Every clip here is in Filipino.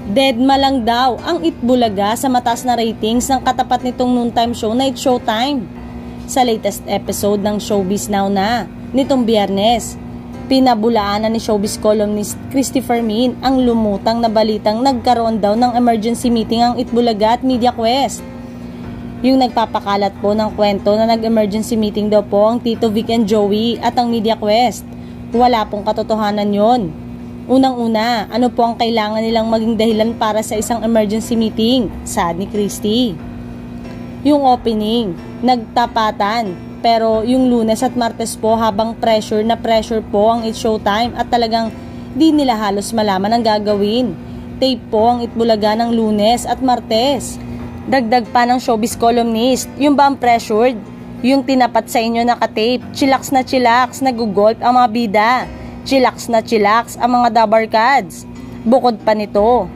Deadma lang daw ang Itbulaga sa mataas na ratings ng katapat nitong noontime show na It's Showtime. Sa latest episode ng Showbiz Now na nitong Biyernes, pinabulaanan ni showbiz columnist Christopher Min ang lumutang na balitang nagkaroon daw ng emergency meeting ang Itbulaga at Media Quest. Yung nagpapakalat po ng kwento na nag-emergency meeting daw po ang Tito Vic and Joey at ang Media Quest. Wala pong katotohanan yon. Unang-una, ano po ang kailangan nilang maging dahilan para sa isang emergency meeting? Saad ni Christy. Yung opening, nagtapatan, pero yung Lunes at Martes po habang pressure po ang It's Showtime at talagang di nila halos malaman ang gagawin. Tape po ang Itbulaga ng Lunes at Martes. Dagdag pa ng showbiz columnist, yung ba ang pressured? Yung tinapat sa inyo nakatape, chillax na chillax, nagugolp ang mga bida. Chillax na chillax ang mga dabarkads. Bukod pa nito,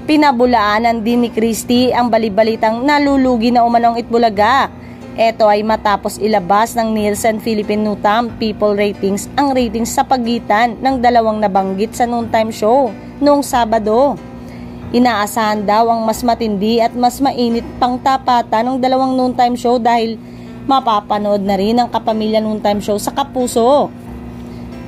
pinabulaanan din ni Christy ang balibalitang nalulugi na umanong Itbulaga. Ito ay matapos ilabas ng Nielsen Philippine Noontime People Ratings ang ratings sa pagitan ng dalawang nabanggit sa noontime show noong Sabado. Inaasahan daw ang mas matindi at mas mainit pang tapatan ng dalawang noontime show dahil mapapanood na rin ang kapamilya noontime show sa Kapuso.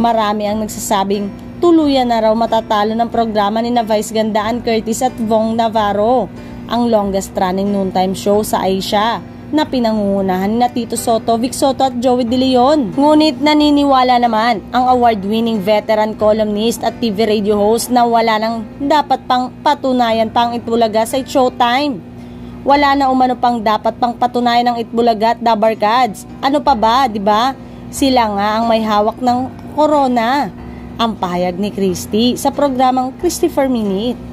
Marami ang nagsasabing tuluyan na raw matatalo ng programa ni na Vice Ganda Ann Curtis at Vong Navarro, ang longest running noontime show sa Asia na pinangungunahan na Tito Soto, Vic Soto at Joey De Leon. Ngunit naniniwala naman ang award-winning veteran columnist at TV radio host na wala nang dapat pang patunayan pang Itbulaga sa It's Showtime. Wala na umano pang dapat pang patunayan ng Itbulaga at Dabarkads. Ano pa ba, di ba? Sila nga ang may hawak ng corona. Ang pahayag ni Christy sa programang Christopher Minute.